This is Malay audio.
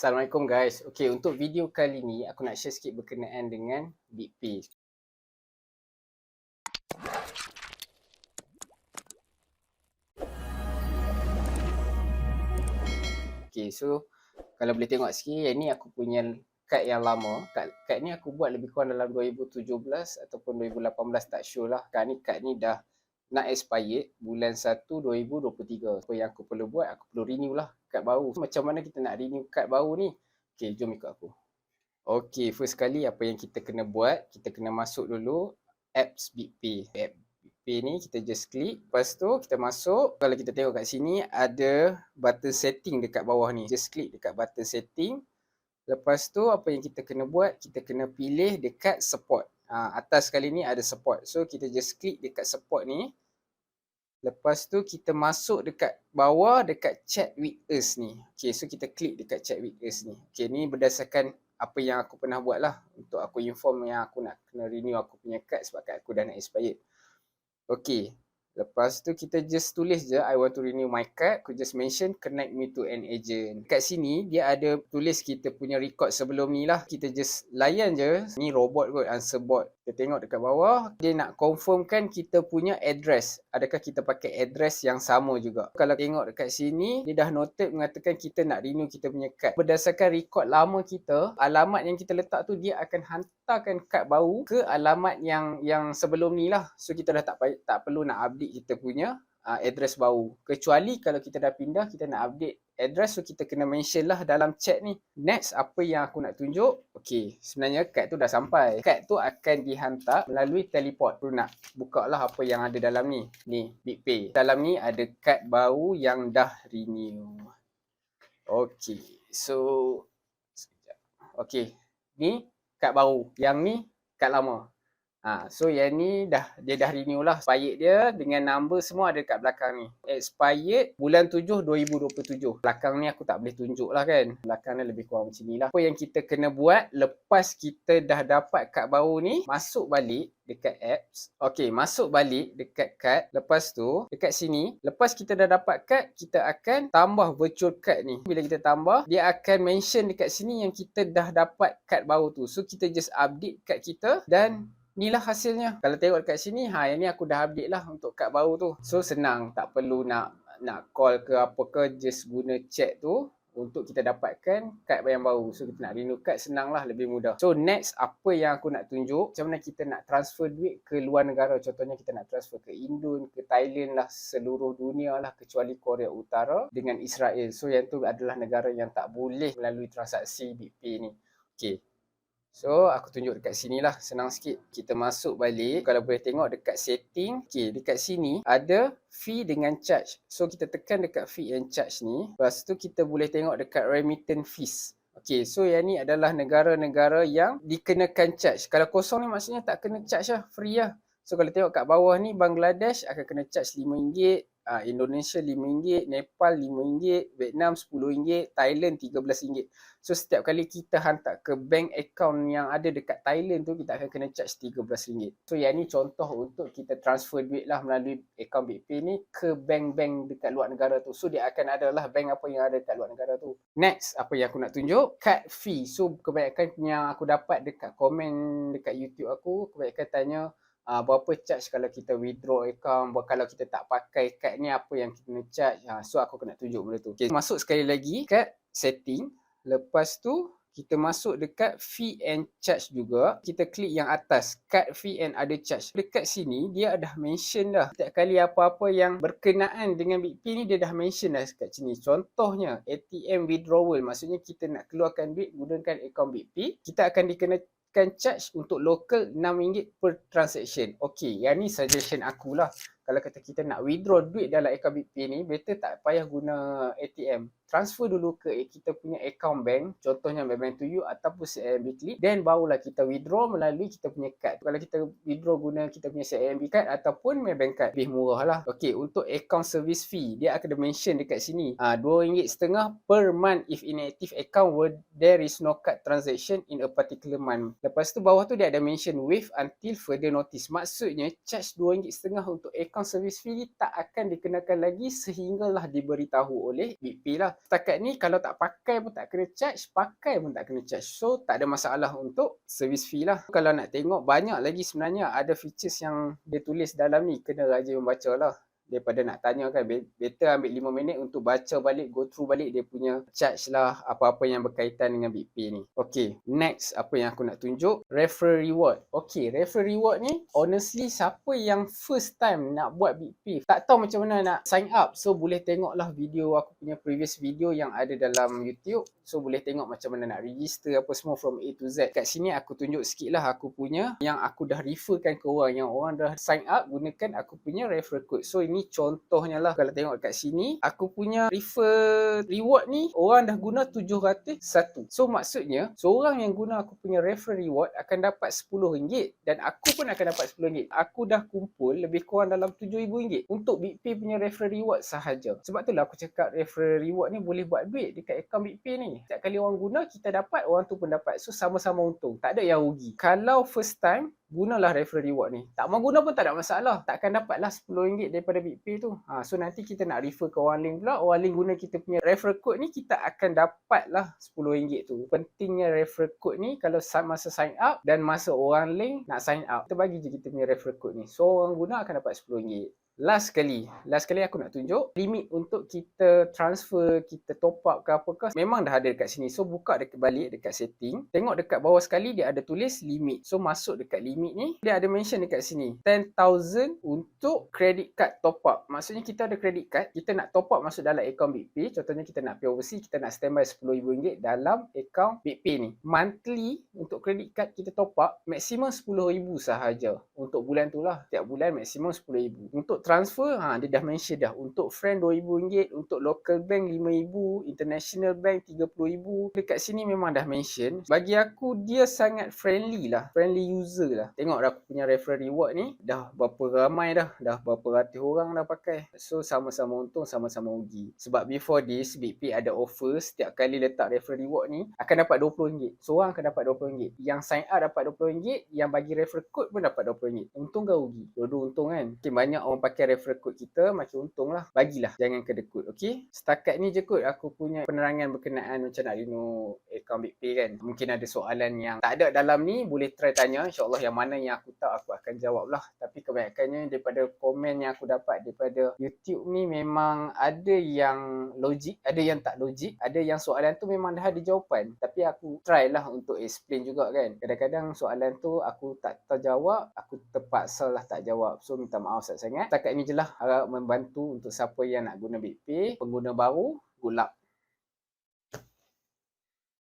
Assalamualaikum guys. Okey, untuk video kali ni aku nak share sikit berkenaan dengan BitPay. Okey, so kalau boleh tengok sikit, yang ni aku punya kad yang lama. Kad ni aku buat lebih kurang dalam 2017 ataupun 2018, tak sure lah. Kad ni dah nak expired bulan 1 2023. Apa yang aku perlu buat, aku perlu renew lah kad baru. Macam mana kita nak renew kad baru ni? Okey, jom ikut aku. Okey, first kali apa yang kita kena buat, kita kena masuk dulu apps BitPay. App BitPay ni kita just klik. Lepas tu kita masuk. Kalau kita tengok kat sini ada button setting dekat bawah ni. Just klik dekat button setting. Lepas tu apa yang kita kena buat, kita kena pilih dekat support. Atas kali ni ada support. So kita just klik dekat support ni. Lepas tu kita masuk dekat bawah dekat chat with us ni. Okay, so kita klik dekat chat with us ni. Okay, ni berdasarkan apa yang aku pernah buat lah. Untuk aku inform yang aku nak kena renew aku punya kad sebab kad aku dah nak expired. Okay, lepas tu kita just tulis je I want to renew my card. Aku just mention connect me to an agent. Kat sini dia ada tulis kita punya record sebelum ni lah. Kita just layan je. Ni robot kot, answer bot. Kita tengok dekat bawah. Dia nak confirmkan kita punya address. Adakah kita pakai address yang sama juga. Kalau tengok dekat sini, dia dah noted mengatakan kita nak renew kita punya card. Berdasarkan record lama kita, alamat yang kita letak tu dia akan hantarkan kad baru ke alamat yang sebelum ni lah. So kita dah tak perlu nak update kita punya address baru. Kecuali kalau kita dah pindah, kita nak update address, so kita kena mention lah dalam chat ni. Next, apa yang aku nak tunjuk. Okay, sebenarnya kad tu dah sampai. Kad tu akan dihantar melalui teleport. Tu nak buka lah apa yang ada dalam ni. Ni, BitPay. Dalam ni ada kad baru yang dah renew. Okay, so okay, ni kad baru. Yang ni kad lama. So yang ni dia dah renew lah. Expired dia dengan number semua ada kat belakang ni. Expired bulan 7 2027. Belakang ni aku tak boleh tunjuk lah kan. Belakang ni lebih kurang macam ni lah. Apa yang kita kena buat lepas kita dah dapat kad baru ni, masuk balik dekat apps. Okay, masuk balik dekat kad. Lepas tu dekat sini, lepas kita dah dapat kad, kita akan tambah virtual card ni. Bila kita tambah, dia akan mention dekat sini yang kita dah dapat kad baru tu. So kita just update kad kita dan inilah hasilnya. Kalau tengok dekat sini, yang ni aku dah update lah untuk kad baru tu. So senang, tak perlu nak call ke apa ke, just guna chat tu untuk kita dapatkan kad yang baru. So kita nak renew kad senang lah, lebih mudah. So next, apa yang aku nak tunjuk, macam mana kita nak transfer duit ke luar negara. Contohnya kita nak transfer ke Indon, ke Thailand lah, seluruh dunia lah kecuali Korea Utara dengan Israel. So yang tu adalah negara yang tak boleh melalui transaksi BitPay ni. Okay. So aku tunjuk dekat sini lah, senang sikit. Kita masuk balik, kalau boleh tengok dekat setting. Okay, dekat sini ada fee dengan charge. So kita tekan dekat fee and charge ni. Lepas tu kita boleh tengok dekat remittance fees. Okay, so yang ni adalah negara-negara yang dikenakan charge. Kalau kosong ni maksudnya tak kena charge lah, free lah. So kalau tengok kat bawah ni, Bangladesh akan kena charge RM5, Indonesia RM5, Nepal RM5, Vietnam RM10, Thailand RM13. So setiap kali kita hantar ke bank account yang ada dekat Thailand tu, kita akan kena charge RM13. So yang ni contoh untuk kita transfer duit lah melalui account BitPay ni ke bank-bank dekat luar negara tu. So dia akan ada lah bank apa yang ada dekat luar negara tu. Next, apa yang aku nak tunjuk, card fee. So kebanyakan yang aku dapat dekat komen dekat YouTube aku, kebanyakan tanya berapa charge kalau kita withdraw account, kalau kita tak pakai kad ni apa yang kita kena charge. So aku kena tunjuk benda tu. Okay, masuk sekali lagi kat setting. Lepas tu kita masuk dekat fee and charge juga. Kita klik yang atas, card fee and other charge. Dekat sini dia dah mention dah. Setiap kali apa-apa yang berkenaan dengan BitPay ni dia dah mention dah kat sini. Contohnya ATM withdrawal, maksudnya kita nak keluarkan duit gunakan akaun BitPay, kita akan dikenakan charge untuk local RM6 per transaction. Okay, yang ni suggestion akulah. Kalau kata kita nak withdraw duit dalam akaun BitPay ni, better tak payah guna ATM. Transfer dulu ke kita punya account bank, contohnya Bank to You ataupun CIMB Click, then barulah kita withdraw melalui kita punya kad. Kalau kita withdraw guna kita punya CIMB card ataupun Maybank card, lebih murah lah. Okay, untuk account service fee, dia akan mention dekat sini, RM2.5 per month if inactive account where there is no card transaction in a particular month. Lepas tu bawah tu dia ada mention waive until further notice. Maksudnya charge RM2.5 untuk account service fee ni tak akan dikenakan lagi sehinggalah diberitahu oleh BitPay lah. Setakat ni kalau tak pakai pun tak kena charge, pakai pun tak kena charge. So tak ada masalah untuk service fee lah. Kalau nak tengok banyak lagi sebenarnya ada features yang dia tulis dalam ni, kena rajin membaca lah. Daripada nak tanya kan, better ambil 5 minit untuk baca balik, go through balik dia punya charge lah, apa-apa yang berkaitan dengan BitPay ni. Okay, next apa yang aku nak tunjuk, referral reward. Okay, referral reward ni honestly siapa yang first time nak buat BitPay, tak tahu macam mana nak sign up, so boleh tengok lah video aku punya previous video yang ada dalam YouTube. So boleh tengok macam mana nak register apa semua from A to Z. Kat sini aku tunjuk sikit lah aku punya yang aku dah referkan ke orang, yang orang dah sign up gunakan aku punya referral code. So ini contohnya lah, kalau tengok kat sini aku punya refer reward ni orang dah guna 701. So maksudnya seorang yang guna aku punya referral reward akan dapat RM10 dan aku pun akan dapat RM10. Aku dah kumpul lebih kurang dalam RM7,000 untuk BitPay punya referral reward sahaja. Sebab itulah aku cakap referral reward ni boleh buat duit dekat akaun BitPay ni. Setiap kali orang guna, kita dapat, orang tu pun dapat. So sama-sama untung, tak ada yang rugi. Kalau first time gunalah referral reward ni, tak mau guna pun tak ada masalah, takkan dapatlah RM10 daripada BitPay tu. So nanti kita nak refer ke orang lain pula, orang lain guna kita punya referral code ni, kita akan dapatlah RM10 tu. Pentingnya referral code ni, kalau masa sign up dan masa orang lain nak sign up, kita bagi je kita punya referral code ni, so orang guna akan dapat RM10. Last kali aku nak tunjuk limit untuk kita transfer, kita top up ke apa ke, memang dah ada dekat sini. So buka balik dekat setting, tengok dekat bawah sekali dia ada tulis limit. So masuk dekat limit ni, dia ada mention dekat sini 10,000 untuk credit card top up. Maksudnya kita ada credit card, kita nak top up masuk dalam akaun BitPay. Contohnya kita nak pay overseas, kita nak standby RM10,000 dalam akaun BitPay ni. Monthly untuk credit card kita top up maksimum RM10,000 sahaja. Untuk bulan tu lah, setiap bulan maksimum RM10,000. Untuk transfer, dia dah mention dah. Untuk friend RM2,000, untuk local bank RM5,000, international bank RM30,000. Dekat sini memang dah mention. Bagi aku dia sangat friendly lah, friendly user lah. Tengok dah aku punya referral reward ni, dah berapa ramai dah berapa ratus orang dah pakai. So sama-sama untung, sama-sama rugi. Sebab before this, BitPay ada offer, setiap kali letak referral reward ni akan dapat RM20. Seorang akan dapat RM20. Yang sign up dapat RM20, yang bagi referral code pun dapat RM20. Untung ke rugi? Dua-dua untung kan. Makin banyak orang pakai referral code kita, makin untung lah. Bagilah, jangan kedekut. Okay, setakat ni je kot aku punya penerangan berkenaan macam nak renew akaun BitPay kan. Mungkin ada soalan yang tak ada dalam ni, boleh try tanya. InsyaAllah yang mana yang aku tahu aku akan jawab lah. Tapi kebanyakannya daripada komen yang aku dapat daripada YouTube ni, memang ada yang logik, ada yang tak logik, ada yang soalan tu memang dah ada jawapan, tapi aku try lah untuk explain juga kan. Kadang-kadang soalan tu aku tak terjawab, aku terpaksa lah tak jawab. So minta maaf sangat-sangat. Setakat ni je lah, harap membantu untuk siapa yang nak guna BitPay, pengguna baru. Good luck.